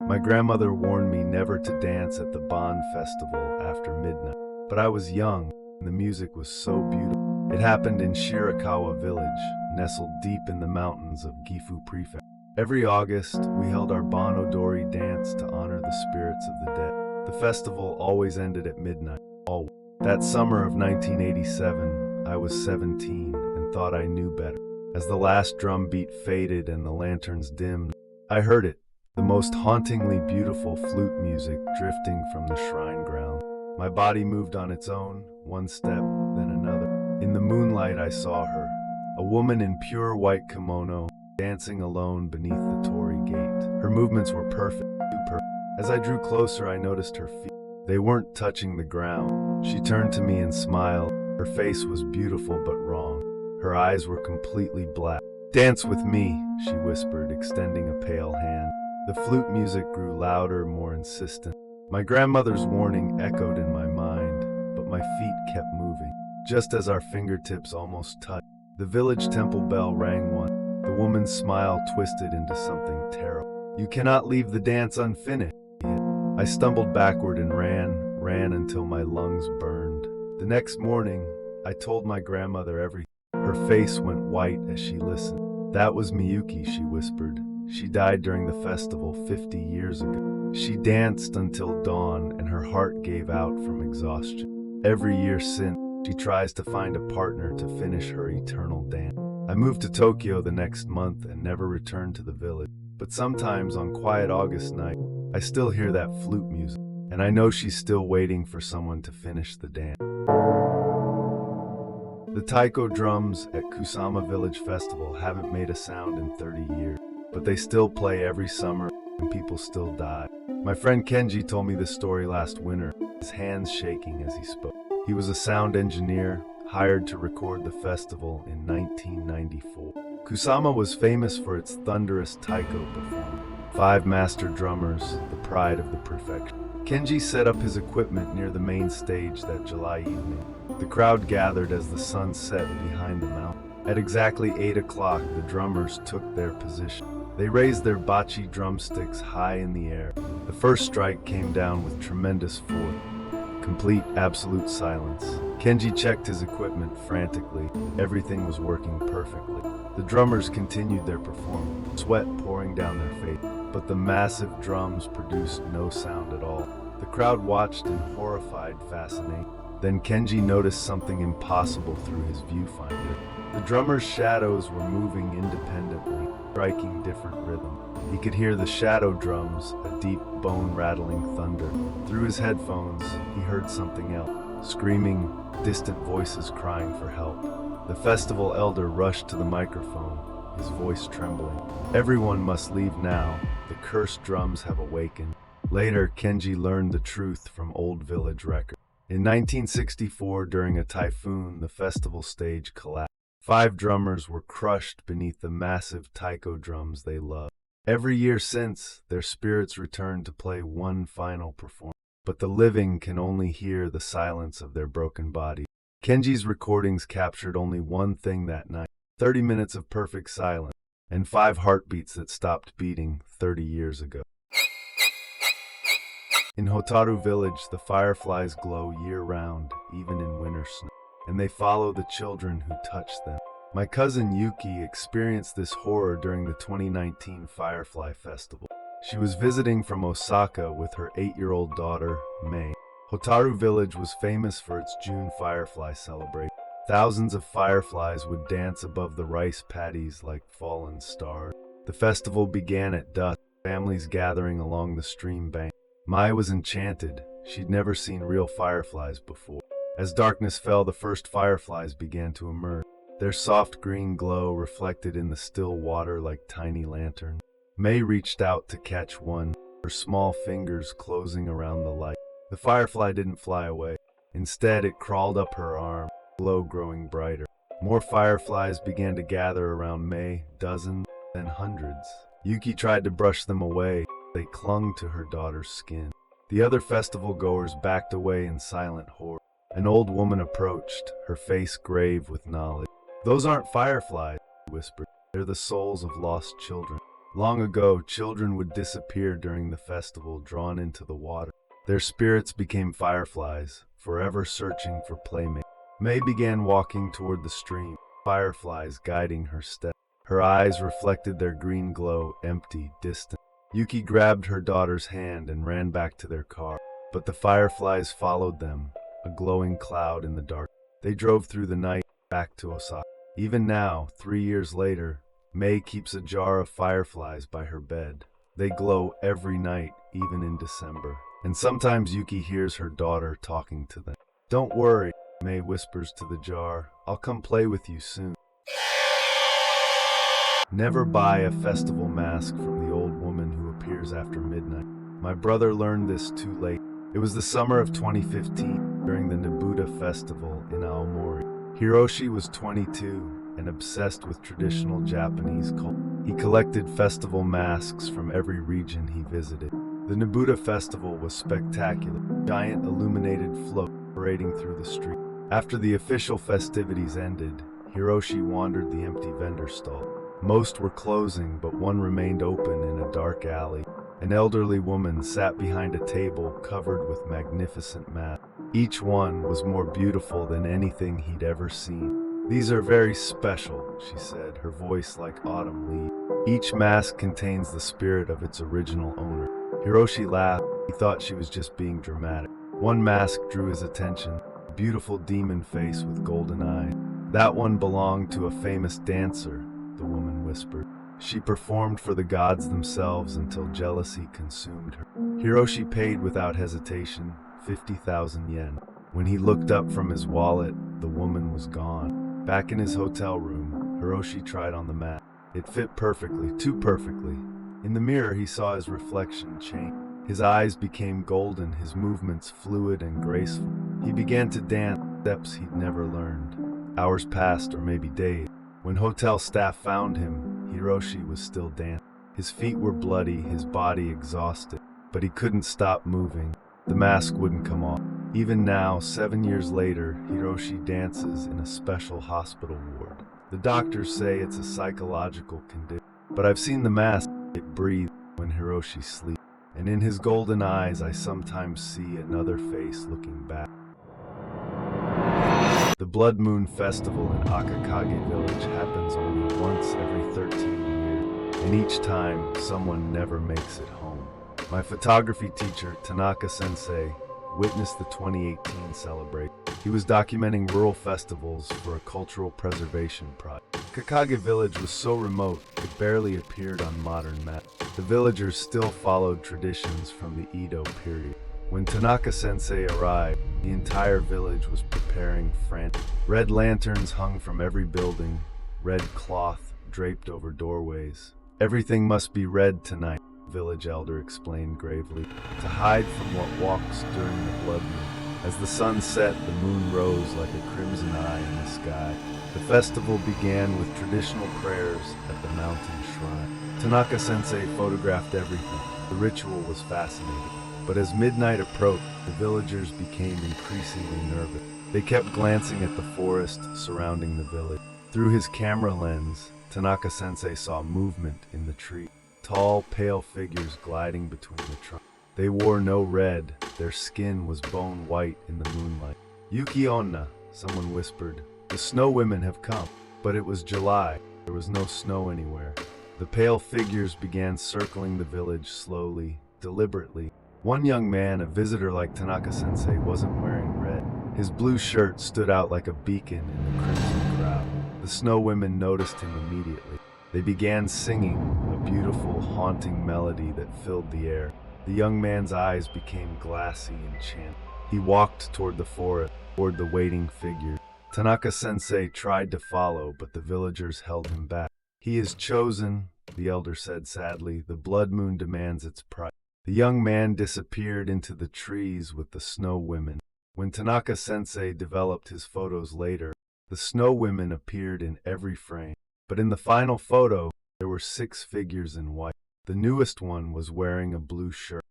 My grandmother warned me never to dance at the Bon festival after midnight. But I was young, and the music was so beautiful. It happened in Shirakawa village, nestled deep in the mountains of Gifu Prefecture. Every August, we held our Bon Odori dance to honor the spirits of the dead. The festival always ended at midnight, always. That summer of 1987, I was 17 and thought I knew better. As the last drum beat faded and the lanterns dimmed, I heard it, the most hauntingly beautiful flute music drifting from the shrine ground. My body moved on its own, one step, then another. In the moonlight I saw her, a woman in pure white kimono, dancing alone beneath the torii gate. Her movements were perfect, too perfect. As I drew closer, I noticed her feet. They weren't touching the ground. She turned to me and smiled. Her face was beautiful but wrong. Her eyes were completely black. "Dance with me," she whispered, extending a pale hand. The flute music grew louder, more insistent. My grandmother's warning echoed in my mind, but my feet kept moving. Just as our fingertips almost touched, the village temple bell rang once. The woman's smile twisted into something terrible. "You cannot leave the dance unfinished." I stumbled backward and ran until my lungs burned. The next morning, I told my grandmother everything. Her face went white as she listened. "That was Miyuki," she whispered. "She died during the festival 50 years ago. She danced until dawn and her heart gave out from exhaustion. Every year since, she tries to find a partner to finish her eternal dance." I moved to Tokyo the next month and never returned to the village. But sometimes on quiet August night, I still hear that flute music, and I know she's still waiting for someone to finish the dance. The taiko drums at Kusama Village Festival haven't made a sound in 30 years, but they still play every summer and people still die. My friend Kenji told me this story last winter, his hands shaking as he spoke. He was a sound engineer, hired to record the festival in 1994. Kusama was famous for its thunderous taiko performance. 5 master drummers, the pride of the prefecture. Kenji set up his equipment near the main stage that July evening. The crowd gathered as the sun set behind the mountain. At exactly 8 o'clock, the drummers took their position. They raised their bachi drumsticks high in the air. The first strike came down with tremendous force. Complete, absolute silence. Kenji checked his equipment frantically. Everything was working perfectly. The drummers continued their performance, sweat pouring down their face, but the massive drums produced no sound at all. The crowd watched in horrified fascination. Then Kenji noticed something impossible through his viewfinder. The drummers' shadows were moving independently, striking different rhythms. He could hear the shadow drums, a deep, bone-rattling thunder. Through his headphones, he heard something else, screaming, distant voices crying for help. The festival elder rushed to the microphone, his voice trembling. "Everyone must leave now. The cursed drums have awakened." Later, Kenji learned the truth from old village records. In 1964, during a typhoon, the festival stage collapsed. 5 drummers were crushed beneath the massive taiko drums they loved. Every year since, their spirits returned to play one final performance. But the living can only hear the silence of their broken bodies. Kenji's recordings captured only one thing that night: 30 minutes of perfect silence, and 5 heartbeats that stopped beating 30 years ago. In Hotaru Village, the fireflies glow year-round, even in winter snow, and they follow the children who touch them. My cousin Yuki experienced this horror during the 2019 Firefly Festival. She was visiting from Osaka with her 8-year-old daughter, May. Hotaru Village was famous for its June Firefly celebration. Thousands of fireflies would dance above the rice paddies like fallen stars. The festival began at dusk, families gathering along the stream bank. Mai was enchanted. She'd never seen real fireflies before. As darkness fell, the first fireflies began to emerge. Their soft green glow reflected in the still water like tiny lanterns. May reached out to catch one, her small fingers closing around the light. The firefly didn't fly away. Instead, it crawled up her arm, glow growing brighter. More fireflies began to gather around May, dozens, then hundreds. Yuki tried to brush them away. They clung to her daughter's skin. The other festival goers backed away in silent horror. An old woman approached, her face grave with knowledge. "Those aren't fireflies," she whispered. "They're the souls of lost children. Long ago, children would disappear during the festival, drawn into the water. Their spirits became fireflies, forever searching for playmates. May began walking toward the stream, fireflies guiding her steps. Her eyes reflected their green glow, empty, distant. Yuki grabbed her daughter's hand and ran back to their car, but the fireflies followed them, a glowing cloud in the dark. They drove through the night, back to Osaka. Even now, 3 years later, May keeps a jar of fireflies by her bed. They glow every night, even in December. And sometimes Yuki hears her daughter talking to them. "Don't worry," May whispers to the jar. "I'll come play with you soon." Never buy a festival mask from the old woman who appears after midnight. My brother learned this too late. It was the summer of 2015, during the Nabuta festival in Aomori. Hiroshi was 22 and obsessed with traditional Japanese culture. He collected festival masks from every region he visited. The Nabuta festival was spectacular, giant illuminated float parading through the street. After the official festivities ended, Hiroshi wandered the empty vendor stall. Most were closing, but one remained open in a dark alley. An elderly woman sat behind a table covered with magnificent masks. Each one was more beautiful than anything he'd ever seen. "These are very special," she said, her voice like autumn leaves. "Each mask contains the spirit of its original owner." Hiroshi laughed. He thought she was just being dramatic. One mask drew his attention, a beautiful demon face with golden eyes. "That one belonged to a famous dancer," the woman whispered. "She performed for the gods themselves until jealousy consumed her." Hiroshi paid without hesitation, 50,000 yen. When he looked up from his wallet, the woman was gone. Back in his hotel room, Hiroshi tried on the mask. It fit perfectly, too perfectly. In the mirror, he saw his reflection change. His eyes became golden, his movements fluid and graceful. He began to dance steps he'd never learned. Hours passed, or maybe days. When hotel staff found him, Hiroshi was still dancing. His feet were bloody, his body exhausted, but he couldn't stop moving. The mask wouldn't come off. Even now, 7 years later, Hiroshi dances in a special hospital ward. The doctors say it's a psychological condition, but I've seen the mask. It breathes when Hiroshi sleeps, and in his golden eyes I sometimes see another face looking back. The Blood Moon Festival in Akakage Village happens only once every 13 years, and each time, someone never makes it home. My photography teacher, Tanaka-sensei, witnessed the 2018 celebration. He was documenting rural festivals for a cultural preservation project. Akakage Village was so remote, it barely appeared on modern maps. The villagers still followed traditions from the Edo period. When Tanaka-sensei arrived, the entire village was preparing frantically. Red lanterns hung from every building, red cloth draped over doorways. "Everything must be red tonight," the village elder explained gravely, "to hide from what walks during the blood moon." As the sun set, the moon rose like a crimson eye in the sky. The festival began with traditional prayers at the mountain shrine. Tanaka-sensei photographed everything. The ritual was fascinating. But as midnight approached, the villagers became increasingly nervous. They kept glancing at the forest surrounding the village. Through his camera lens, Tanaka-sensei saw movement in the tree. Tall, pale figures gliding between the trunks. They wore no red. Their skin was bone white in the moonlight. "Yuki Onna," someone whispered. "The snow women have come." But it was July. There was no snow anywhere. The pale figures began circling the village slowly, deliberately. One young man, a visitor like Tanaka-sensei, wasn't wearing red. His blue shirt stood out like a beacon in the crimson crowd. The snow women noticed him immediately. They began singing, a beautiful, haunting melody that filled the air. The young man's eyes became glassy and chanting. He walked toward the forest, toward the waiting figures. Tanaka-sensei tried to follow, but the villagers held him back. "He is chosen," the elder said sadly. "The blood moon demands its price." The young man disappeared into the trees with the snow women. When Tanaka-sensei developed his photos later, the snow women appeared in every frame. But in the final photo, there were 6 figures in white. The newest one was wearing a blue shirt.